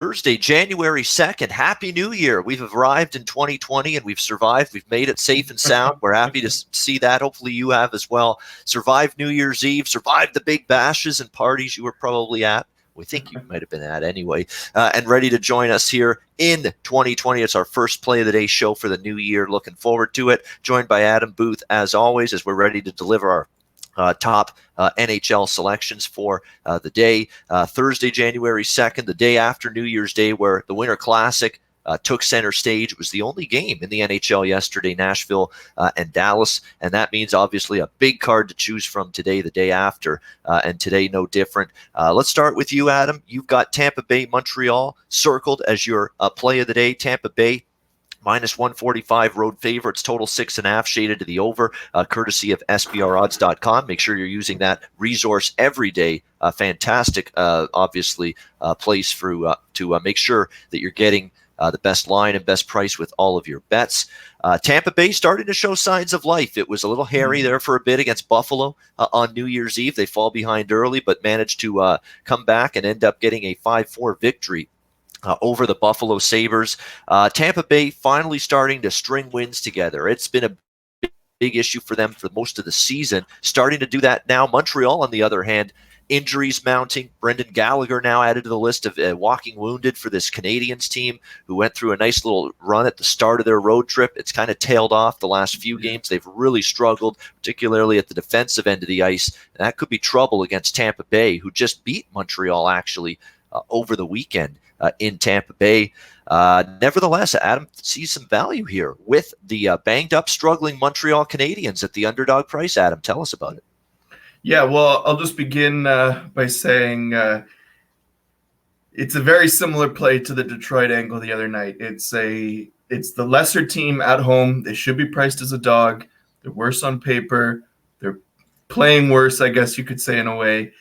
Thursday, January 2nd. Happy New Year. We've arrived in 2020 and we've survived. We've made it safe and sound. We're happy to see that. Hopefully you have as well. Survived New Year's Eve, survived the big bashes and parties you were probably at. We think you might have been at anyway. And ready to join us here in 2020. It's our first Play of the Day show for the new year. Looking forward to it. Joined by Adam Booth, as always, as we're ready to deliver our top NHL selections for the day. Thursday, January 2nd, the day after New Year's Day, where the Winter Classic took center stage. It was the only game in the NHL yesterday, Nashville and Dallas, and that means obviously a big card to choose from today, the day after, and today no different. Let's start with you, Adam. You've got Tampa Bay, Montreal circled as your play of the day. Tampa Bay minus 145 road favorites, total 6.5, shaded to the over, courtesy of SBRodds.com. Make sure you're using that resource every day. Fantastic, obviously, place to make sure that you're getting the best line and best price with all of your bets. Tampa Bay starting to show signs of life. It was a little hairy there for a bit against Buffalo on New Year's Eve. They fall behind early, but managed to come back and end up getting a 5-4 victory over the Buffalo Sabres. Tampa Bay finally starting to string wins together. It's been a big issue for them for most of the season. Starting to do that now. Montreal, on the other hand, injuries mounting. Brendan Gallagher now added to the list of walking wounded for this Canadiens team, who went through a nice little run at the start of their road trip. It's kind of tailed off the last few games. They've really struggled, particularly at the defensive end of the ice. And that could be trouble against Tampa Bay, who just beat Montreal, actually, over the weekend. In Tampa Bay. Nevertheless, Adam sees some value here with the banged up, struggling Montreal Canadiens at the underdog price. Adam, tell us about it. Yeah, well, I'll just begin by saying it's a very similar play to the Detroit angle the other night. It's the lesser team at home. They should be priced as a dog. They're worse on paper. They're playing worse, I guess you could say, in a way.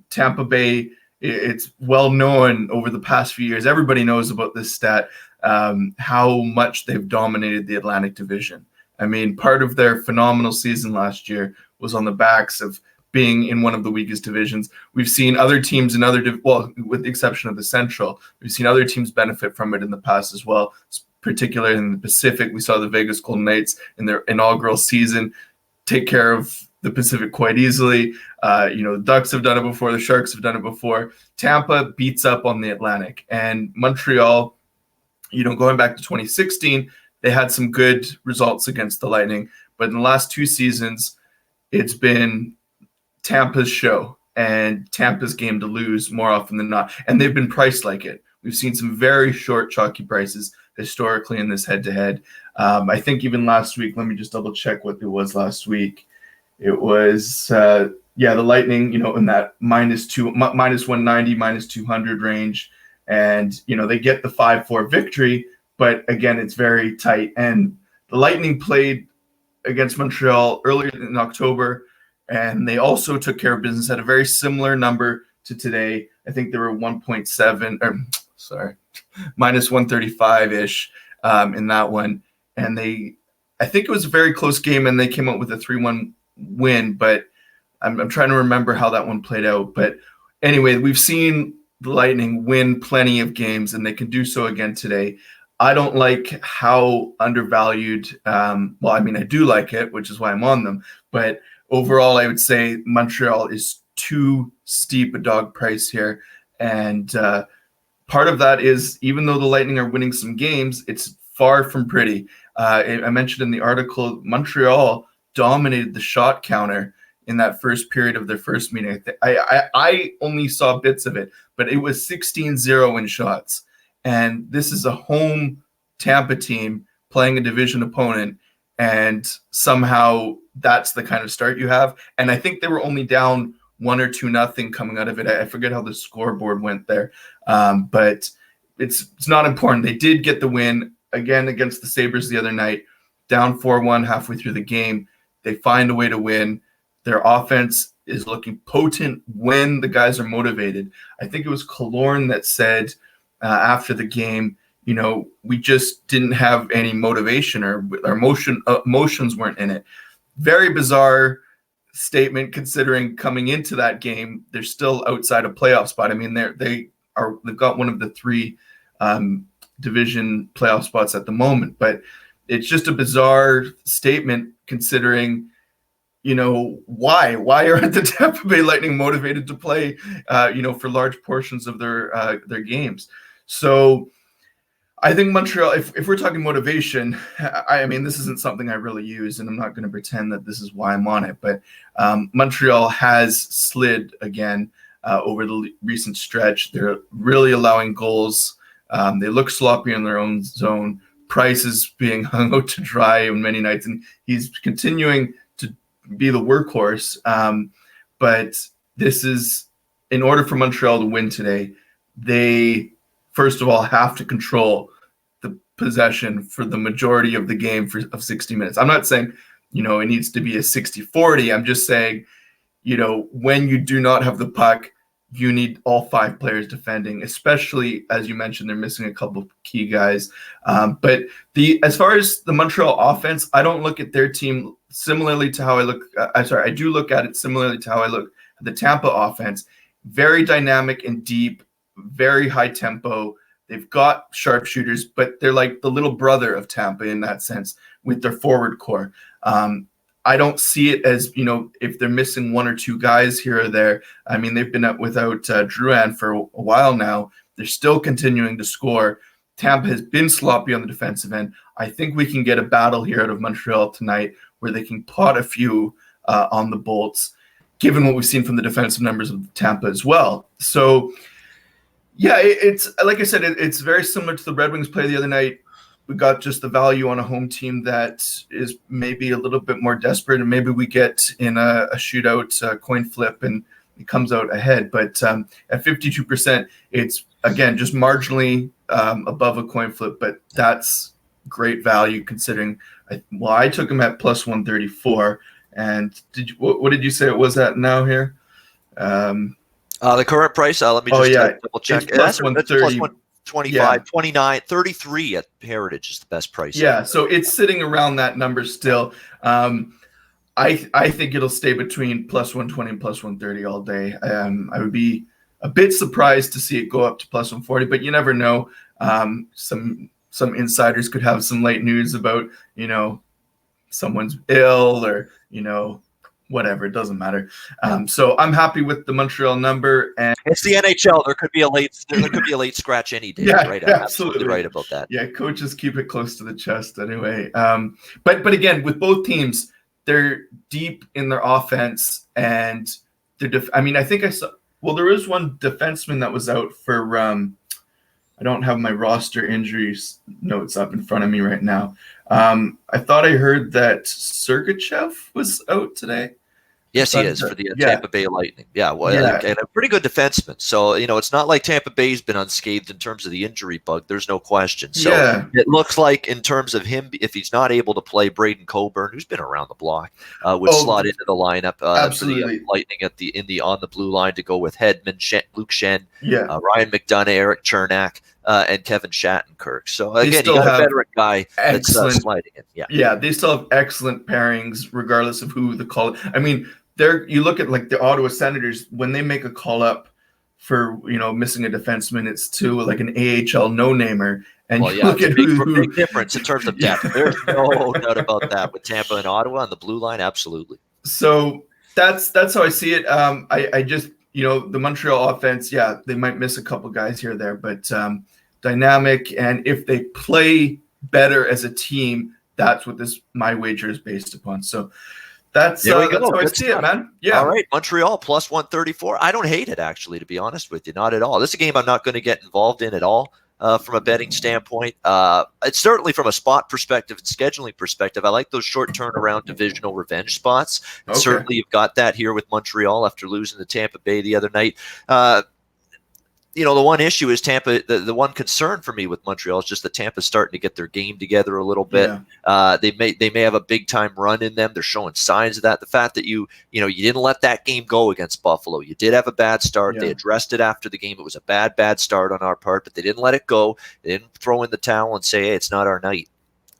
Tampa Bay, it's well known over the past few years. Everybody knows about this stat, how much they've dominated the Atlantic Division. I mean, part of their phenomenal season last year was on the backs of being in one of the weakest divisions. We've seen other teams in with the exception of the Central, we've seen other teams benefit from it in the past as well, particularly in the Pacific. We saw the Vegas Golden Knights in their inaugural season take care of the Pacific quite easily. The Ducks have done it before. The Sharks have done it before. Tampa beats up on the Atlantic. And Montreal, going back to 2016, they had some good results against the Lightning. But in the last two seasons, it's been Tampa's show and Tampa's game to lose more often than not. And they've been priced like it. We've seen some very short, chalky prices historically in this head-to-head. I think even last week, let me just double-check what it was last week. It was, the Lightning, in that minus 190, minus 200 range. And, they get the 5-4 victory, but again, it's very tight. And the Lightning played against Montreal earlier in October, and they also took care of business at a very similar number to today. I think they were minus 135-ish in that one. And I think it was a very close game, and they came out with a 3-1 win, but I'm trying to remember how that one played out. But anyway, we've seen the Lightning win plenty of games, and they can do so again today. I don't like how undervalued, I do like it, which is why I'm on them. But overall, I would say Montreal is too steep a dog price here. And part of that is, even though the Lightning are winning some games, it's far from pretty. I mentioned in the article, Montreal dominated the shot counter in that first period of their first meeting. I only saw bits of it, but it was 16-0 in shots. And this is a home Tampa team playing a division opponent, and somehow that's the kind of start you have. And I think they were only down 1 or 2-0 coming out of it. I forget how the scoreboard went there, but it's not important. They did get the win again against the Sabres the other night, down 4-1 halfway through the game. They find a way to win. Their offense is looking potent when the guys are motivated. I think it was Killorn that said after the game, we just didn't have any motivation, or our emotions weren't in it. Very bizarre statement, considering coming into that game, they're still outside a playoff spot. I mean, they they've got one of the three division playoff spots at the moment. But it's just a bizarre statement considering, why aren't the Tampa Bay Lightning motivated to play, for large portions of their games? So I think Montreal, if we're talking motivation, I mean, this isn't something I really use, and I'm not going to pretend that this is why I'm on it, but Montreal has slid again over the recent stretch. They're really allowing goals. They look sloppy in their own zone. Price is being hung out to dry on many nights, and he's continuing to be the workhorse. But this is, in order for Montreal to win today, they first of all have to control the possession for the majority of the game of 60 minutes. I'm not saying, it needs to be a 60-40. I'm just saying, when you do not have the puck, you need all five players defending, especially, as you mentioned, they're missing a couple of key guys. But as far as the Montreal offense, I don't look at their team similarly to how I look. I do look at it similarly to how I look at the Tampa offense. Very dynamic and deep, very high tempo. They've got sharpshooters, but they're like the little brother of Tampa in that sense with their forward core. I don't see it as, if they're missing one or two guys here or there. I mean, they've been without Drouin for a while now. They're still continuing to score. Tampa has been sloppy on the defensive end. I think we can get a battle here out of Montreal tonight where they can pot a few on the Bolts, given what we've seen from the defensive numbers of Tampa as well. So, yeah, it's like I said, it's very similar to the Red Wings play the other night. We got just the value on a home team that is maybe a little bit more desperate, and maybe we get in a shootout coin flip and it comes out ahead. But at 52%, it's, again, just marginally above a coin flip, but that's great value considering. I took him at plus 134. And what did you say it was at now here? The current price, let me just double check. That's plus 130. 25, 29, 33 at Heritage is the best price. Yeah, so it's sitting around that number still. I think it'll stay between plus 120 and plus 130 all day. I would be a bit surprised to see it go up to plus 140, but you never know. Some insiders could have some late news about, someone's ill or, whatever. It doesn't matter. So I'm happy with the Montreal number, and it's the NHL. There could be a late scratch any day. Yeah, right? Yeah, absolutely right about that. Yeah, coaches keep it close to the chest anyway. But again, with both teams, they're deep in their offense, and they're. I think I saw. Well, there was one defenseman that was out for. I don't have my roster injuries notes up in front of me right now. I thought I heard that Sergachev was out today. Yes, he is for the Tampa Bay Lightning. Yeah, and a pretty good defenseman. So, it's not like Tampa Bay's been unscathed in terms of the injury bug. There's no question. So it looks like in terms of him, if he's not able to play, Braden Coburn, who's been around the block, would slot into the lineup for the Lightning on the blue line to go with Hedman, Luke Shen, Ryan McDonough, Eric Chernak, and Kevin Shattenkirk. So again, you got a veteran guy that's sliding in. Yeah, they still have excellent pairings regardless of who the call. I mean, you look at like the Ottawa Senators, when they make a call up for missing a defenseman, it's to like an AHL no-namer, and look at big difference in terms of depth. There's no doubt about that with Tampa and Ottawa on the blue line, absolutely. So that's how I see it. I just the Montreal offense, they might miss a couple guys here or there, but dynamic, and if they play better as a team, that's what my wager is based upon. So. That's how I see it, man. Yeah. All right, Montreal plus 134. I don't hate it, actually, to be honest with you. Not at all. This is a game I'm not going to get involved in at all from a betting standpoint. It's certainly from a spot perspective and scheduling perspective. I like those short turnaround divisional revenge spots. Okay. Certainly you've got that here with Montreal after losing to Tampa Bay the other night. The one issue is Tampa. The one concern for me with Montreal is just that Tampa's starting to get their game together a little bit. Yeah. They may have a big time run in them. They're showing signs of that. The fact that you didn't let that game go against Buffalo. You did have a bad start. Yeah. They addressed it after the game. It was a bad start on our part, but they didn't let it go. They didn't throw in the towel and say, "Hey, it's not our night."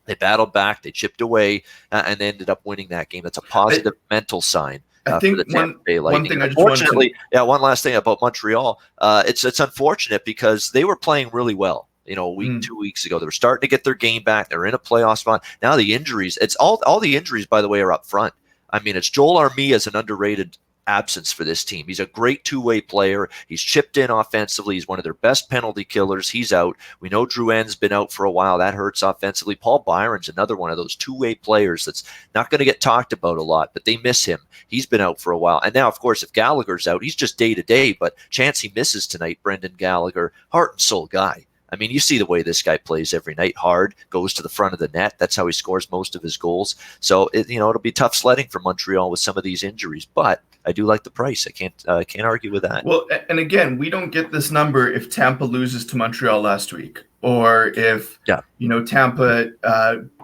They battled back. They chipped away and they ended up winning that game. That's a positive mental sign. I for the think Tampa Bay one Lightning. thing I just wanted Unfortunately, one last thing about Montreal. It's unfortunate because they were playing really well. A week, 2 weeks ago, they were starting to get their game back. They're in a playoff spot. Now the injuries, it's all the injuries, by the way, are up front. I mean, it's Joel Armia as an underrated absence for this team. He's a great two-way player. He's chipped in offensively. He's one of their best penalty killers. He's out. We know Drouin's been out for a while. That hurts offensively. Paul Byron's another one of those two-way players that's not going to get talked about a lot, but they miss him. He's been out for a while. And now, of course, if Gallagher's out, he's just day-to-day, but chance he misses tonight, Brendan Gallagher, heart and soul guy. I mean, you see the way this guy plays every night, hard, goes to the front of the net. That's how he scores most of his goals. So, it'll be tough sledding for Montreal with some of these injuries, but I do like the price. I can't argue with that. Well, and again, we don't get this number if Tampa loses to Montreal last week, or if Tampa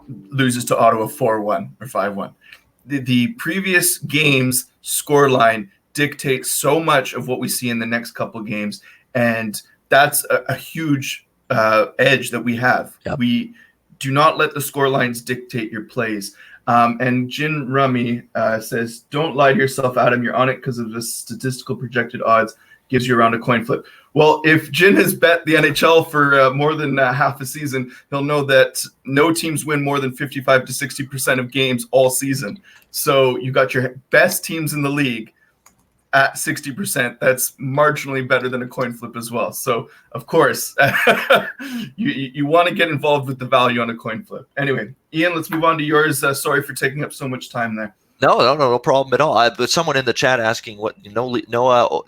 loses to Ottawa 4-1 or 5-1. The previous game's scoreline dictates so much of what we see in the next couple of games, and that's a huge edge that we have. Yep. We do not let the scorelines dictate your plays. And Jin Rummy says, don't lie to yourself, Adam. You're on it because of the statistical projected odds. Gives you around a coin flip. Well, if Jin has bet the NHL for more than half a season, he'll know that no teams win more than 55 to 60% of games all season. So you got your best teams in the league at 60%. That's marginally better than a coin flip as well. So, of course, you want to get involved with the value on a coin flip. Anyway, Ian, let's move on to yours. Sorry for taking up so much time there. No problem at all. But someone in the chat asking what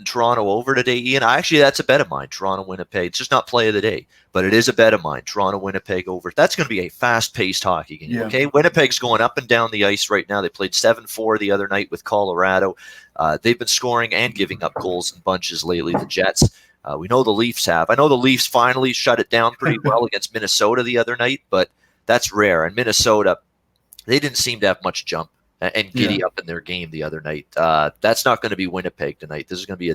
Toronto over today, Ian. Actually, that's a bet of mine. Toronto Winnipeg. It's just not play of the day, but it is a bet of mine. Toronto Winnipeg over. That's going to be a fast-paced hockey game. Yeah. Okay, Winnipeg's going up and down the ice right now. They played 7-4 the other night with Colorado. They've been scoring and giving up goals in bunches lately. The Jets. We know the Leafs have. I know the Leafs finally shut it down pretty well against Minnesota the other night, but that's rare. And Minnesota, they didn't seem to have much jump and giddy up in their game the other night. That's not going to be Winnipeg tonight. This is going to be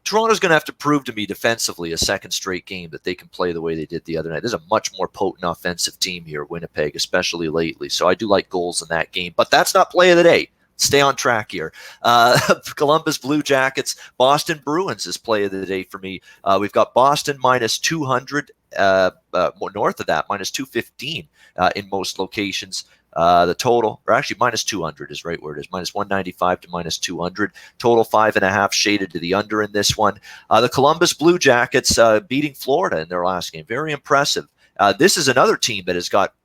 Toronto's going to have to prove to me defensively a second straight game that they can play the way they did the other night. There's a much more potent offensive team here, Winnipeg, especially lately. So I do like goals in that game, but that's not play of the day. Stay on track here. Columbus Blue Jackets, Boston Bruins is play of the day for me. We've got Boston minus 200, north of that, minus 215 in most locations. The total, or actually minus 200 is right where it is, minus 195 to minus 200. Total 5.5 shaded to the under in this one. The Columbus Blue Jackets beating Florida in their last game. Very impressive. This is another team that has got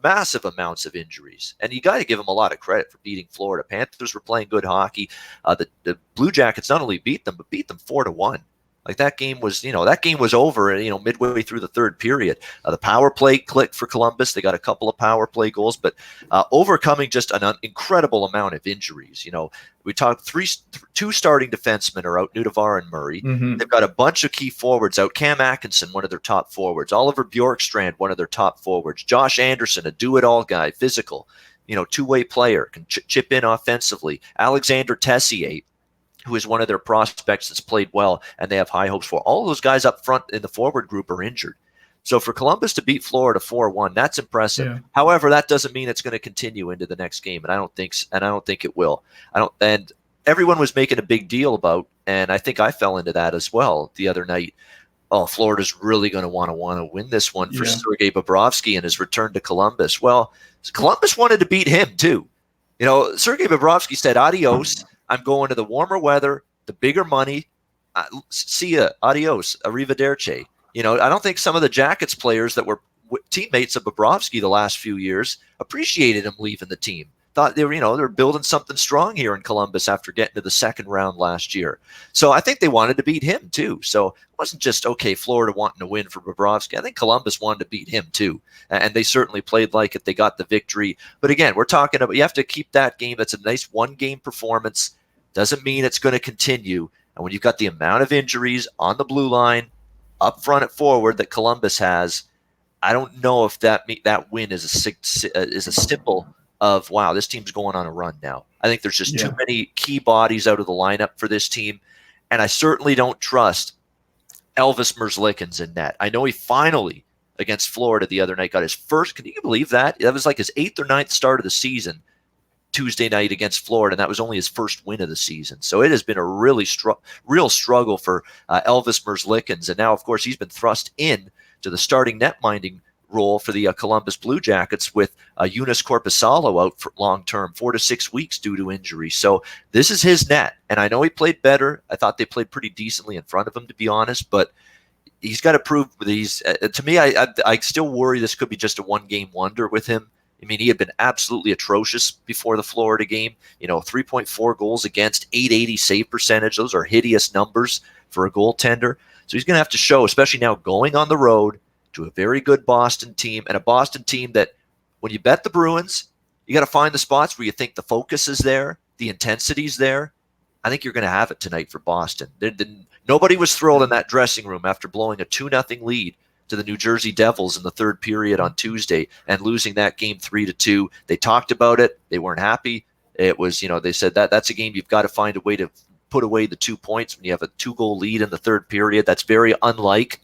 massive amounts of injuries, and you got to give them a lot of credit for beating Florida. Panthers were playing good hockey. The Blue Jackets not only beat them, but beat them 4-1. Like that game was over, midway through the third period. The power play clicked for Columbus. They got a couple of power play goals, but overcoming just an incredible amount of injuries. We talked two starting defensemen are out, Nudevar and Murray. Mm-hmm. They've got a bunch of key forwards out. Cam Atkinson, one of their top forwards. Oliver Bjorkstrand, one of their top forwards. Josh Anderson, a do-it-all guy, physical, two-way player, can chip in offensively. Alexander Tessier, who is one of their prospects that's played well and they have high hopes for. All of those guys up front in the forward group are injured. So for Columbus to beat Florida 4-1, that's impressive. Yeah. However, that doesn't mean it's going to continue into the next game, and I don't think it will. And everyone was making a big deal about, and I think I fell into that as well the other night. Oh, Florida's really going to want to win this one for Sergei Bobrovsky and his return to Columbus. Well, Columbus wanted to beat him too. Sergei Bobrovsky said, adios. I'm going to the warmer weather, the bigger money. See ya. Adios. Arrivederci. I don't think some of the Jackets players that were teammates of Bobrovsky the last few years appreciated him leaving the team. Thought they were building something strong here in Columbus after getting to the second round last year. So I think they wanted to beat him too. So it wasn't just, Florida wanting to win for Bobrovsky. I think Columbus wanted to beat him too. And they certainly played like it. They got the victory. But again, we're talking about, you have to keep that game. That's a nice one-game performance. Doesn't mean it's going to continue. And when you've got the amount of injuries on the blue line, up front at forward that Columbus has, I don't know if that win is a symbol of, wow, this team's going on a run now. I think there's just too many key bodies out of the lineup for this team. And I certainly don't trust Elvis Merzlikins in net. I know he finally, against Florida the other night, got his first. Can you believe that? That was like his 8th or 9th start of the season. Tuesday night against Florida, and that was only his first win of the season. So it has been a really real struggle for Elvis Merzlikins. And now, of course, he's been thrust in to the starting net-minding role for the Columbus Blue Jackets with Eunice Korpisalo out for long-term, 4 to 6 weeks due to injury. So this is his net, and I know he played better. I thought they played pretty decently in front of him, to be honest, but he's got to prove these. To me, I still worry this could be just a one-game wonder with him. I mean, he had been absolutely atrocious before the Florida game. 3.4 goals against, .880 save percentage. Those are hideous numbers for a goaltender. So he's going to have to show, especially now going on the road to a very good Boston team, and a Boston team that when you bet the Bruins, you got to find the spots where you think the focus is there, the intensity's there. I think you're going to have it tonight for Boston. Nobody was thrilled in that dressing room after blowing a 2-0 lead to the New Jersey Devils in the third period on Tuesday and losing that game 3-2. They talked about it. They weren't happy. It was, they said that's a game you've got to find a way to put away the 2 points when you have a 2-goal lead in the third period. That's very unlike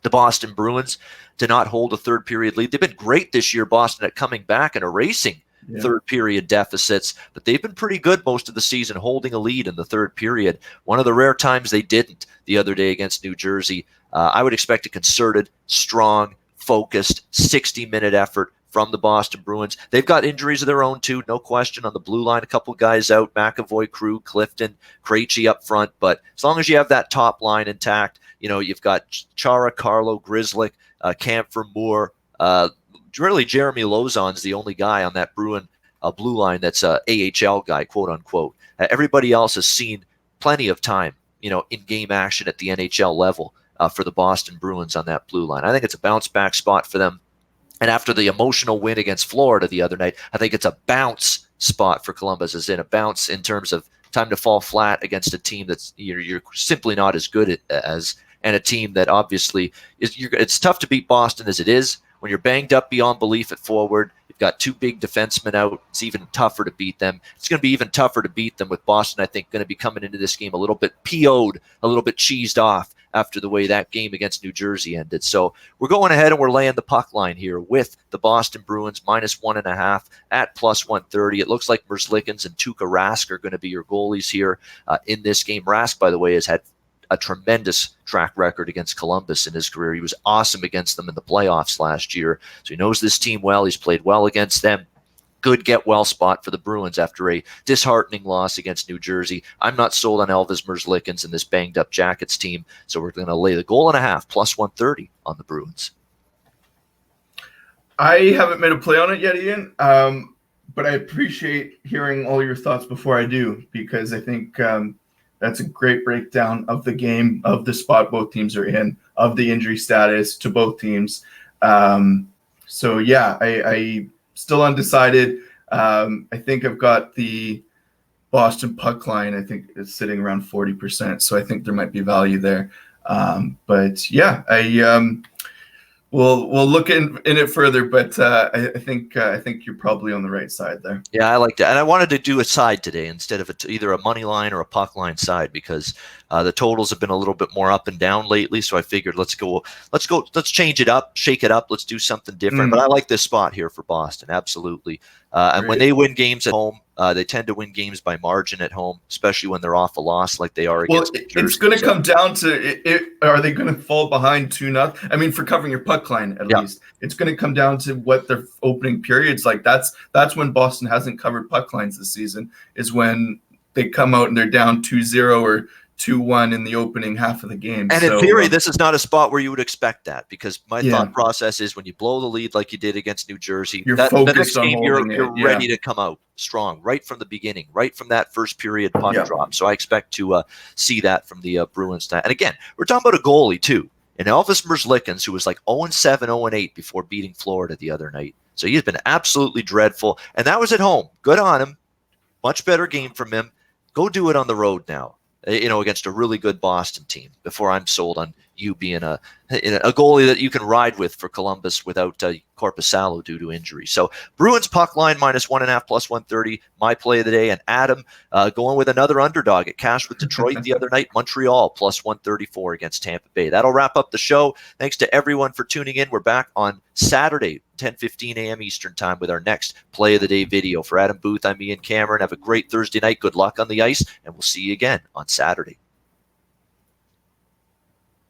the Boston Bruins to not hold a third period lead. They've been great this year, Boston, at coming back and erasing third period deficits, but they've been pretty good most of the season holding a lead in the third period. One of the rare times they didn't the other day against New Jersey. I would expect a concerted, strong, focused 60-minute effort from the Boston Bruins. They've got injuries of their own too, no question. On the blue line, a couple guys out, McAvoy, Crew, Clifton, Krejci up front, but as long as you have that top line intact, you've got Chara, Carlo, Grzelcyk, Kampfer, Moore, really Jeremy Lauzon's the only guy on that Bruin blue line that's a AHL guy, quote unquote. Everybody else has seen plenty of time, in game action at the NHL level for the Boston Bruins on that blue line. I think it's a bounce back spot for them. And after the emotional win against Florida the other night, I think it's a bounce spot for Columbus, as in a bounce in terms of time to fall flat against a team that's you're simply not as good as, and a team that obviously it's tough to beat Boston as it is. When you're banged up beyond belief at forward, you've got 2 big defensemen out. It's even tougher to beat them. It's going to be even tougher to beat them with Boston, I think, going to be coming into this game a little bit PO'd, a little bit cheesed off after the way that game against New Jersey ended. So we're going ahead and we're laying the puck line here with the Boston Bruins -1.5 at +130. It looks like Merzlikins and Tuukka Rask are going to be your goalies here in this game. Rask, by the way, has had a tremendous track record against Columbus in his career. He was awesome against them in the playoffs last year. So he knows this team well. He's played well against them. Good get-well spot for the Bruins after a disheartening loss against New Jersey. I'm not sold on Elvis Merzlikins and this banged-up Jackets team, so we're going to lay the -1.5 +130 on the Bruins. I haven't made a play on it yet, Ian, but I appreciate hearing all your thoughts before I do, because I think that's a great breakdown of the game, of the spot both teams are in, of the injury status to both teams. So, yeah, I still undecided. I think I've got the Boston puck line. I think it's sitting around 40%, so I think there might be value there. But, yeah, We'll look in it further, but I think you're probably on the right side there. Yeah, I like that, and I wanted to do a side today instead of either a money line or a puck line side, because the totals have been a little bit more up and down lately. So I figured let's change it up, shake it up, let's do something different. But I like this spot here for Boston, absolutely. And when they win games at home, they tend to win games by margin at home, especially when they're off a loss like they are against New Jersey. It's going to come down to are they going to fall behind 2-0? I mean, for covering your puck line at least, it's going to come down to what their opening period's like. That's when Boston hasn't covered puck lines this season, is when they come out and they're down 2-0 or 2-1 in the opening half of the game. And in theory, this is not a spot where you would expect that, because my thought process is when you blow the lead like you did against New Jersey, you're focused the next on game you're it. ready to come out strong right from the beginning, right from that first period puck drop. So I expect to see that from the Bruins tonight. And again, we're talking about a goalie too, and Elvis Merzlikins, who was like 0-7, 0-8 before beating Florida the other night. So he's been absolutely dreadful, and that was at home. Good on him. Much better game from him. Go do it on the road now, against a really good Boston team before I'm sold on you being a goalie that you can ride with for Columbus without Korpisalo due to injury. So Bruins puck line -1.5 plus 130, my play of the day. And Adam going with another underdog at cash with Detroit the other night, Montreal plus 134 against Tampa Bay. That'll wrap up the show. Thanks to everyone for tuning in. We're back on Saturday, 10:15 a.m. Eastern time with our next play of the day video. For Adam Booth, I'm Ian Cameron. Have a great Thursday night. Good luck on the ice, and we'll see you again on Saturday.